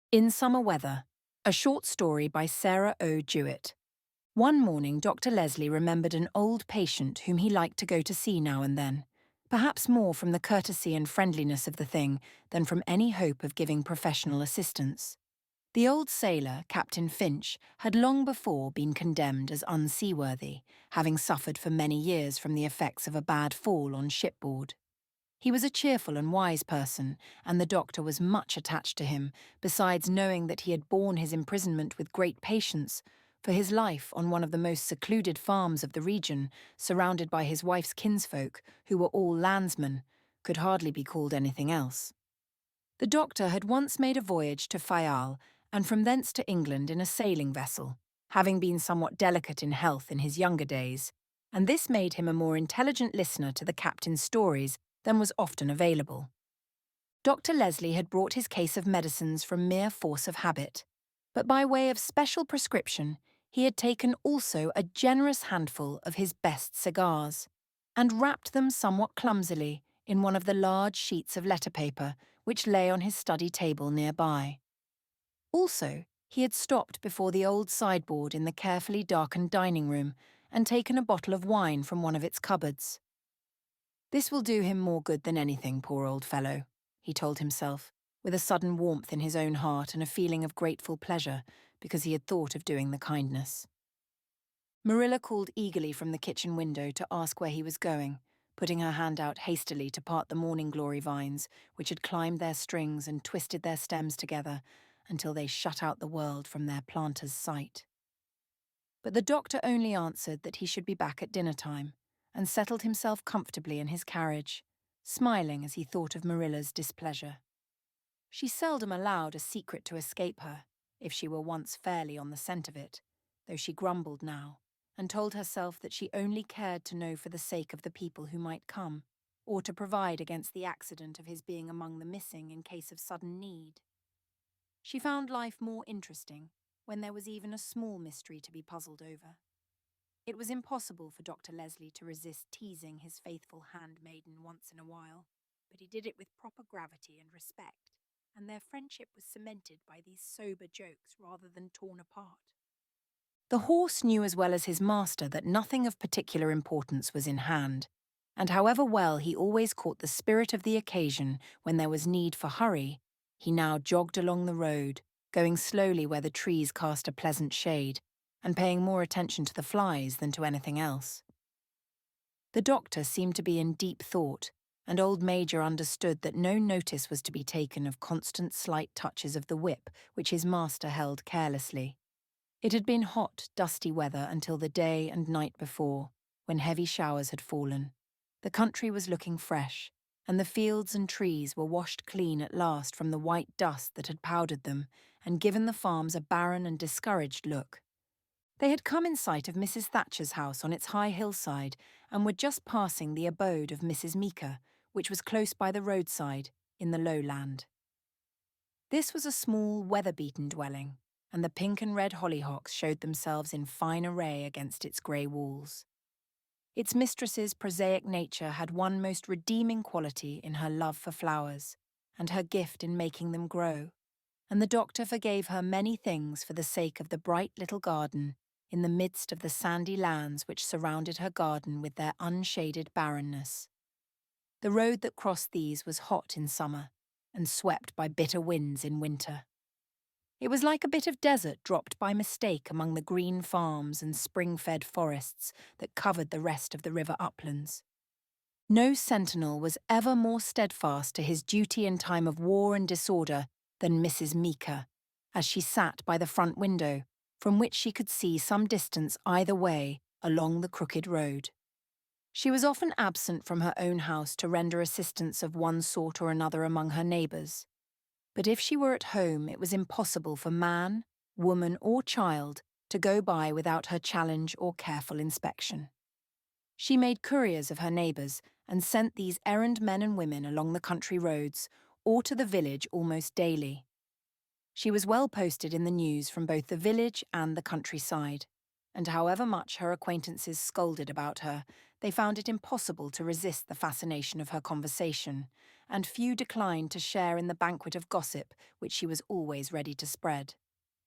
In Summer Weather, a short story by Sarah O. Jewett. One morning, Dr. Leslie remembered an old patient whom he liked to go to see now and then, perhaps more from the courtesy and friendliness of the thing than from any hope of giving professional assistance. The old sailor, Captain Finch, had long before been condemned as unseaworthy, having suffered for many years from the effects of a bad fall on shipboard. He was a cheerful and wise person, and the doctor was much attached to him, besides knowing that he had borne his imprisonment with great patience, for his life on one of the most secluded farms of the region, surrounded by his wife's kinsfolk, who were all landsmen, could hardly be called anything else. The doctor had once made a voyage to Fayal, and from thence to England in a sailing vessel, having been somewhat delicate in health in his younger days, and this made him a more intelligent listener to the captain's stories than was often available. Dr. Leslie had brought his case of medicines from mere force of habit, but by way of special prescription, he had taken also a generous handful of his best cigars, and wrapped them somewhat clumsily in one of the large sheets of letter paper which lay on his study table nearby. Also, he had stopped before the old sideboard in the carefully darkened dining room and taken a bottle of wine from one of its cupboards. This will do him more good than anything, poor old fellow, he told himself, with a sudden warmth in his own heart and a feeling of grateful pleasure because he had thought of doing the kindness. Marilla called eagerly from the kitchen window to ask where he was going, putting her hand out hastily to part the morning glory vines, which had climbed their strings and twisted their stems together until they shut out the world from their planter's sight. But the doctor only answered that he should be back at dinner time, and settled himself comfortably in his carriage, smiling as he thought of Marilla's displeasure. She seldom allowed a secret to escape her, if she were once fairly on the scent of it, though she grumbled now, and told herself that she only cared to know for the sake of the people who might come, or to provide against the accident of his being among the missing in case of sudden need. She found life more interesting when there was even a small mystery to be puzzled over. It was impossible for Dr. Leslie to resist teasing his faithful handmaiden once in a while, but he did it with proper gravity and respect, and their friendship was cemented by these sober jokes rather than torn apart. The horse knew as well as his master that nothing of particular importance was in hand, and however well he always caught the spirit of the occasion when there was need for hurry, he now jogged along the road, going slowly where the trees cast a pleasant shade, and paying more attention to the flies than to anything else. The doctor seemed to be in deep thought, and old Major understood that no notice was to be taken of constant slight touches of the whip which his master held carelessly. It had been hot, dusty weather until the day and night before, when heavy showers had fallen. The country was looking fresh, and the fields and trees were washed clean at last from the white dust that had powdered them and given the farms a barren and discouraged look. They had come in sight of Mrs. Thatcher's house on its high hillside and were just passing the abode of Mrs. Meeker, which was close by the roadside, in the lowland. This was a small, weather-beaten dwelling, and the pink and red hollyhocks showed themselves in fine array against its grey walls. Its mistress's prosaic nature had one most redeeming quality in her love for flowers, and her gift in making them grow, and the doctor forgave her many things for the sake of the bright little garden in the midst of the sandy lands which surrounded her garden with their unshaded barrenness. The road that crossed these was hot in summer, and swept by bitter winds in winter. It was like a bit of desert dropped by mistake among the green farms and spring-fed forests that covered the rest of the river uplands. No sentinel was ever more steadfast to his duty in time of war and disorder than Mrs. Meeker, as she sat by the front window, from which she could see some distance either way along the crooked road. She was often absent from her own house to render assistance of one sort or another among her neighbours. But if she were at home, it was impossible for man, woman, or child to go by without her challenge or careful inspection. She made couriers of her neighbours and sent these errand men and women along the country roads or to the village almost daily. She was well posted in the news from both the village and the countryside, and however much her acquaintances scolded about her, they found it impossible to resist the fascination of her conversation, and few declined to share in the banquet of gossip which she was always ready to spread.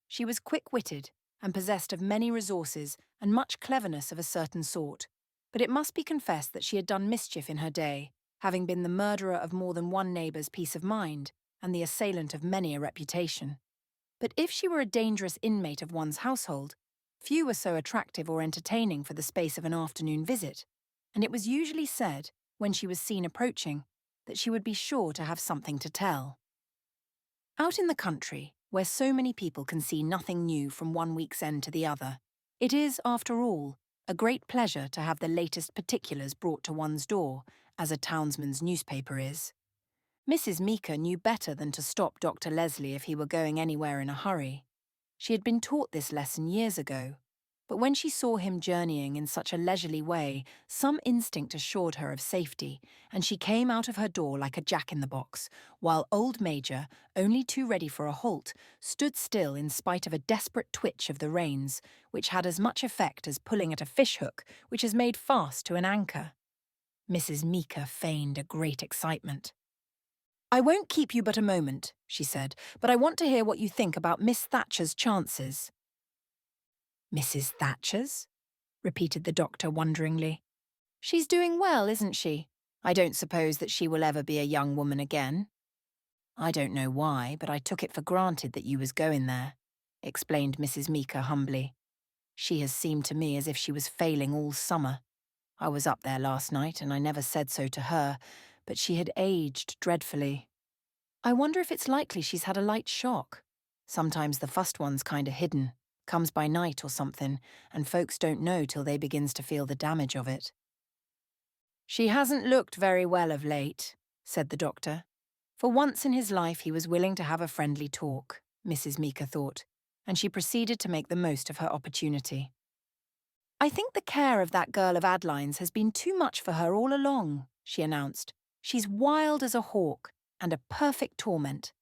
She was quick-witted and possessed of many resources and much cleverness of a certain sort, but it must be confessed that she had done mischief in her day, having been the murderer of more than one neighbour's peace of mind and the assailant of many a reputation. But if she were a dangerous inmate of one's household, few were so attractive or entertaining for the space of an afternoon visit, and it was usually said, when she was seen approaching, that she would be sure to have something to tell. Out in the country, where so many people can see nothing new from one week's end to the other, it is, after all, a great pleasure to have the latest particulars brought to one's door, as a townsman's newspaper is. Mrs. Meeker knew better than to stop Dr. Leslie if he were going anywhere in a hurry. She had been taught this lesson years ago, but when she saw him journeying in such a leisurely way, some instinct assured her of safety, and she came out of her door like a jack-in-the-box, while old Major, only too ready for a halt, stood still in spite of a desperate twitch of the reins, which had as much effect as pulling at a fish-hook which is made fast to an anchor. Mrs. Meeker feigned a great excitement. "I won't keep you but a moment," she said, "but I want to hear what you think about Miss Thatcher's chances." "Mrs. Thatcher's?" repeated the doctor wonderingly. "She's doing well, isn't she? I don't suppose that she will ever be a young woman again." "I don't know why, but I took it for granted that you was going there," explained Mrs. Meeker humbly. "She has seemed to me as if she was failing all summer. I was up there last night, and I never said so to her, but she had aged dreadfully. I wonder if it's likely she's had a light shock. Sometimes the fust one's kinda hidden, comes by night or something, and folks don't know till they begins to feel the damage of it." "She hasn't looked very well of late," said the doctor. For once in his life he was willing to have a friendly talk, Mrs. Meeker thought, and she proceeded to make the most of her opportunity. "I think the care of that girl of Adeline's has been too much for her all along," she announced. "She's wild as a hawk, and a perfect torment.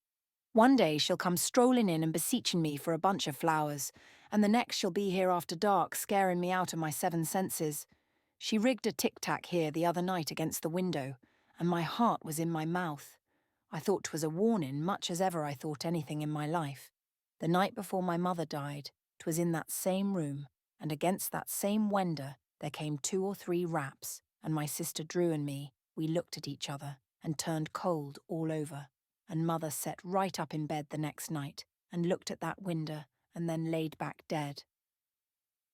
One day she'll come strolling in and beseeching me for a bunch of flowers, and the next she'll be here after dark scaring me out of my seven senses. She rigged a tic-tac here the other night against the window, and my heart was in my mouth. I thought 'twas a warning, much as ever I thought anything in my life. The night before my mother died, 'twas in that same room, and against that same window there came 2 or 3 raps, and my sister Drew and me, we looked at each other and turned cold all over, and Mother sat right up in bed the next night and looked at that window and then laid back dead.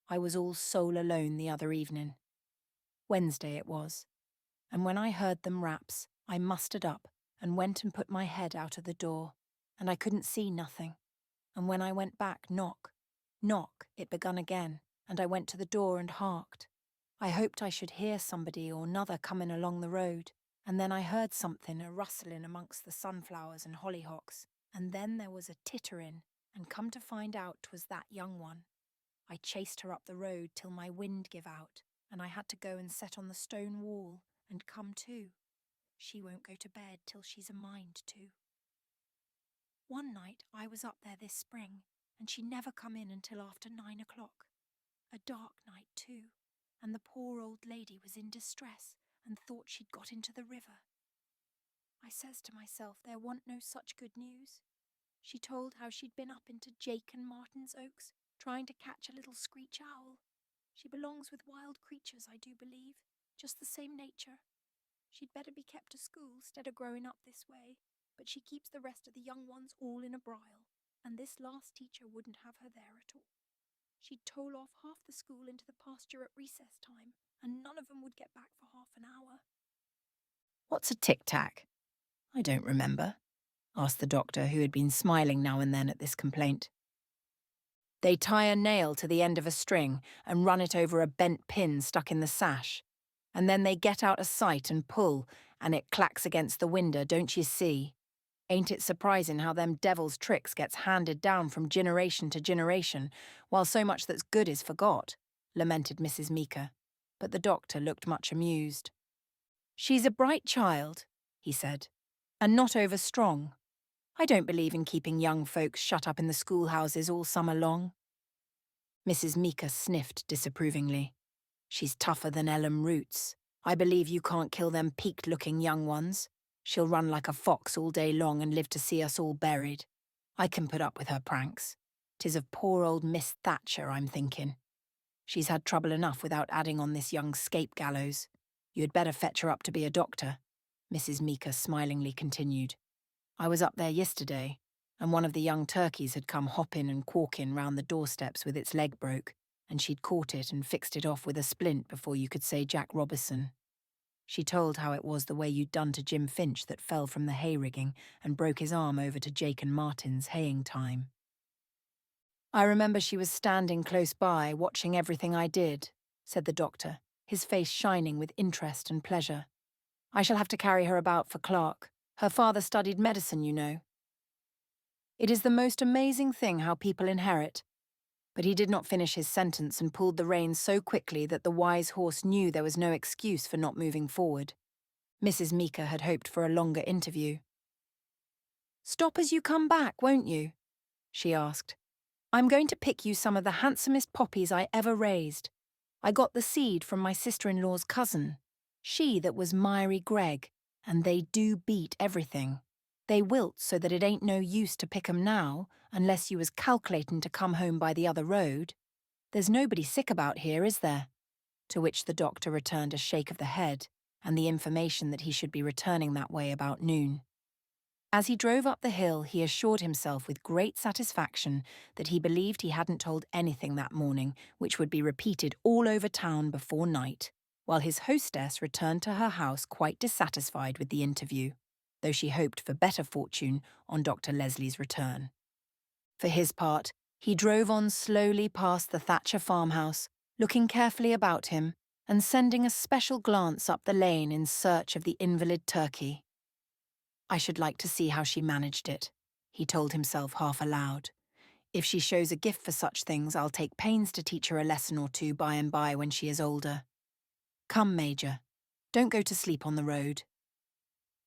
I was all sole alone the other evening. Wednesday it was, and when I heard them raps, I mustered up and went and put my head out of the door, and I couldn't see nothing, and when I went back knock, knock, it begun again, and I went to the door and harked. I hoped I should hear somebody or nother coming along the road, and then I heard something a-rustling amongst the sunflowers and hollyhocks, and then there was a tittering, and come to find out 'twas that young one. I chased her up the road till my wind give out, and I had to go and set on the stone wall and come to. She won't go to bed till she's a mind to. One night I was up there this spring, and she never come in until after 9 o'clock. A dark night too, and the poor old lady was in distress and thought she'd got into the river. I says to myself there wa'n't no such good news. She told how she'd been up into Jake and Martin's Oaks, trying to catch a little screech owl. She belongs with wild creatures, I do believe, just the same nature. She'd better be kept to school, stead of growing up this way, but she keeps the rest of the young ones all in a brile, and this last teacher wouldn't have her there at all. She'd toll off half the school into the pasture at recess time, and none of 'em would get back for half an hour." "What's a tic-tac? I don't remember," asked the doctor, who had been smiling now and then at this complaint. "They tie a nail to the end of a string and run it over a bent pin stuck in the sash, and then they get out a sight and pull, and it clacks against the window, don't you see? Ain't it surprising how them devil's tricks gets handed down from generation to generation, while so much that's good is forgot?" lamented Mrs. Meeker, but the doctor looked much amused. "She's a bright child," he said, "and not over-strong. I don't believe in keeping young folks shut up in the schoolhouses all summer long." Mrs. Meeker sniffed disapprovingly. "She's tougher than Ellen Roots. I believe you can't kill them peaked-looking young ones. She'll run like a fox all day long and live to see us all buried. I can put up with her pranks. 'Tis of poor old Miss Thatcher I'm thinking. She's had trouble enough without adding on this young scape gallows. You had better fetch her up to be a doctor," Mrs. Meeker smilingly continued. "I was up there yesterday, and one of the young turkeys had come hopping and quawking round the doorsteps with its leg broke, and she'd caught it and fixed it off with a splint before you could say Jack Robinson. She told how it was the way you'd done to Jim Finch that fell from the hay rigging and broke his arm over to Jake and Martin's haying time. I remember she was standing close by, watching everything I did," said the doctor, his face shining with interest and pleasure. "I shall have to carry her about for Clark. Her father studied medicine, you know. It is the most amazing thing how people inherit." But he did not finish his sentence and pulled the reins so quickly that the wise horse knew there was no excuse for not moving forward. Mrs. Meeker had hoped for a longer interview. "Stop as you come back, won't you?" she asked. "I'm going to pick you some of the handsomest poppies I ever raised. I got the seed from my sister-in-law's cousin, she that was Miry Gregg, and they do beat everything. They wilt so that it ain't no use to pick 'em now, unless you was calculating to come home by the other road. There's nobody sick about here, is there?" To which the doctor returned a shake of the head, and the information that he should be returning that way about noon. As he drove up the hill, he assured himself with great satisfaction that he believed he hadn't told anything that morning which would be repeated all over town before night, while his hostess returned to her house quite dissatisfied with the interview, though she hoped for better fortune on Dr. Leslie's return. For his part, he drove on slowly past the Thatcher farmhouse, looking carefully about him and sending a special glance up the lane in search of the invalid turkey. "I should like to see how she managed it," he told himself half aloud. "If she shows a gift for such things, I'll take pains to teach her a lesson or two by and by when she is older. Come, Major, don't go to sleep on the road."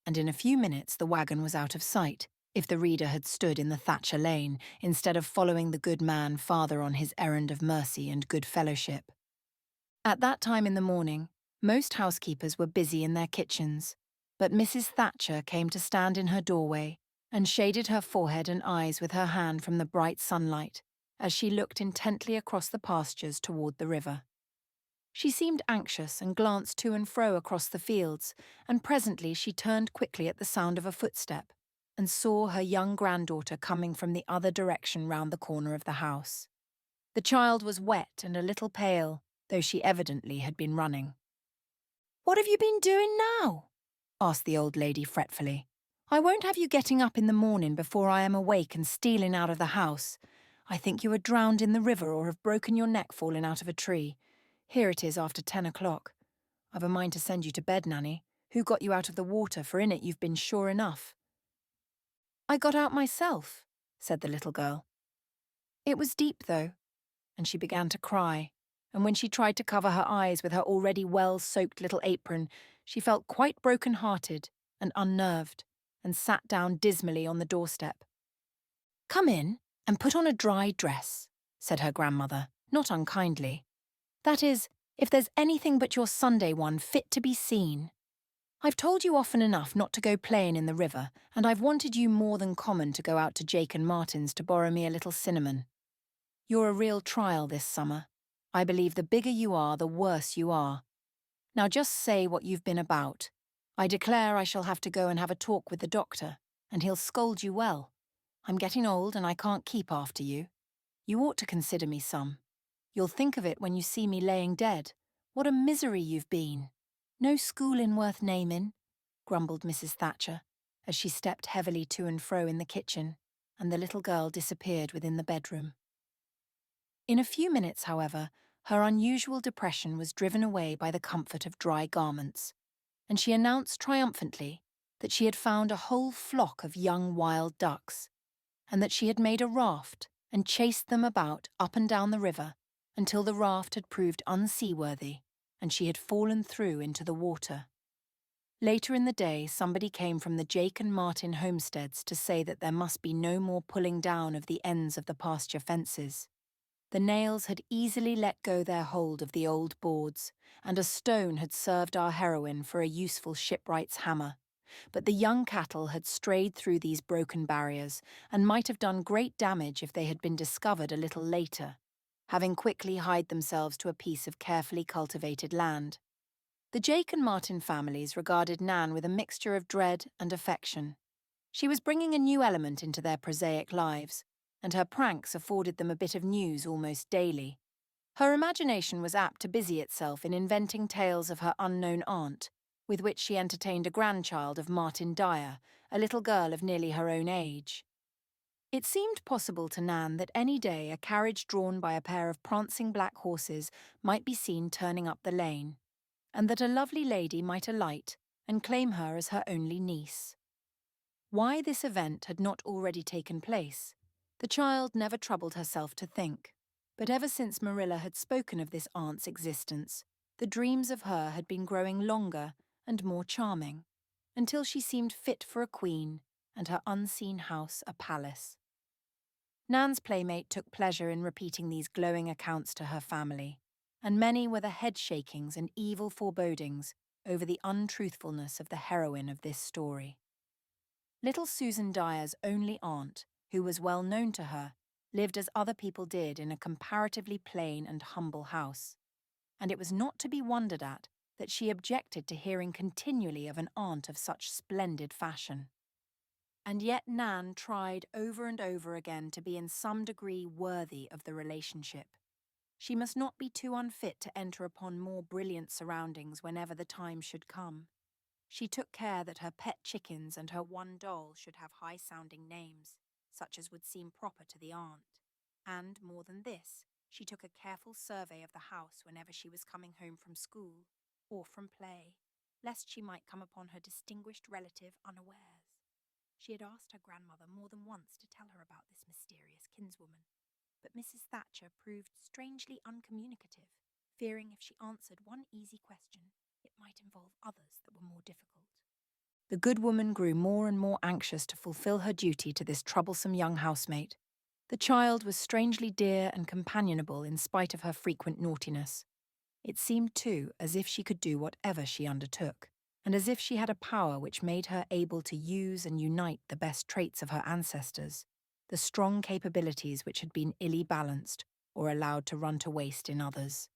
And in a few minutes the wagon was out of sight, if the reader had stood in the Thatcher lane, instead of following the good man farther on his errand of mercy and good fellowship. At that time in the morning, most housekeepers were busy in their kitchens, but Mrs. Thatcher came to stand in her doorway and shaded her forehead and eyes with her hand from the bright sunlight as she looked intently across the pastures toward the river. She seemed anxious and glanced to and fro across the fields, and presently she turned quickly at the sound of a footstep and saw her young granddaughter coming from the other direction round the corner of the house. The child was wet and a little pale, though she evidently had been running. "What have you been doing now?" asked the old lady fretfully. "I won't have you getting up in the morning before I am awake and stealing out of the house. I think you are drowned in the river or have broken your neck falling out of a tree. Here it is after 10 o'clock. I've a mind to send you to bed, Nanny. Who got you out of the water, for in it you've been sure enough." "I got out myself," said the little girl. "It was deep, though," and she began to cry, and when she tried to cover her eyes with her already well-soaked little apron, she felt quite broken-hearted and unnerved, and sat down dismally on the doorstep. "Come in and put on a dry dress," said her grandmother, not unkindly. "That is, if there's anything but your Sunday one fit to be seen. I've told you often enough not to go playing in the river, and I've wanted you more than common to go out to Jake and Martin's to borrow me a little cinnamon. You're a real trial this summer. I believe the bigger you are, the worse you are. Now just say what you've been about. I declare I shall have to go and have a talk with the doctor, and he'll scold you well. I'm getting old and I can't keep after you. You ought to consider me some. You'll think of it when you see me laying dead. What a misery you've been. No schooling worth naming," grumbled Mrs. Thatcher, as she stepped heavily to and fro in the kitchen, and the little girl disappeared within the bedroom. In a few minutes, however, her unusual depression was driven away by the comfort of dry garments, and she announced triumphantly that she had found a whole flock of young wild ducks, and that she had made a raft and chased them about up and down the river until the raft had proved unseaworthy and she had fallen through into the water. Later in the day, somebody came from the Jake and Martin homesteads to say that there must be no more pulling down of the ends of the pasture fences. The nails had easily let go their hold of the old boards, and a stone had served our heroine for a useful shipwright's hammer, But the young cattle had strayed through these broken barriers and might have done great damage if they had been discovered a little later, having quickly hied themselves to a piece of carefully cultivated land. The Jake and Martin families regarded Nan with a mixture of dread and affection. She was bringing a new element into their prosaic lives, and her pranks afforded them a bit of news almost daily. Her imagination was apt to busy itself in inventing tales of her unknown aunt, with which she entertained a grandchild of Martin Dyer, a little girl of nearly her own age. It seemed possible to Nan that any day a carriage drawn by a pair of prancing black horses might be seen turning up the lane, and that a lovely lady might alight and claim her as her only niece. Why this event had not already taken place, the child never troubled herself to think. But ever since Marilla had spoken of this aunt's existence, the dreams of her had been growing longer and more charming, until she seemed fit for a queen and her unseen house a palace. Nan's playmate took pleasure in repeating these glowing accounts to her family, and many were the head-shakings and evil forebodings over the untruthfulness of the heroine of this story. Little Susan Dyer's only aunt, who was well known to her, lived as other people did in a comparatively plain and humble house, and it was not to be wondered at that she objected to hearing continually of an aunt of such splendid fashion. And yet Nan tried over and over again to be in some degree worthy of the relationship. She must not be too unfit to enter upon more brilliant surroundings whenever the time should come. She took care that her pet chickens and her one doll should have high-sounding names, such as would seem proper to the aunt. And, more than this, she took a careful survey of the house whenever she was coming home from school, or from play, lest she might come upon her distinguished relative unawares. She had asked her grandmother more than once to tell her about this mysterious kinswoman, but Mrs. Thatcher proved strangely uncommunicative, fearing if she answered one easy question, it might involve others that were more difficult. The good woman grew more and more anxious to fulfill her duty to this troublesome young housemate. The child was strangely dear and companionable in spite of her frequent naughtiness. It seemed, too, as if she could do whatever she undertook, and as if she had a power which made her able to use and unite the best traits of her ancestors, the strong capabilities which had been illy balanced or allowed to run to waste in others.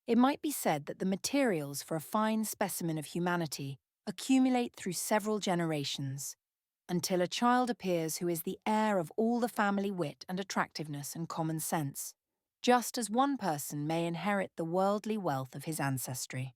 It might be said that the materials for a fine specimen of humanity accumulate through several generations, until a child appears who is the heir of all the family wit and attractiveness and common sense, just as one person may inherit the worldly wealth of his ancestry.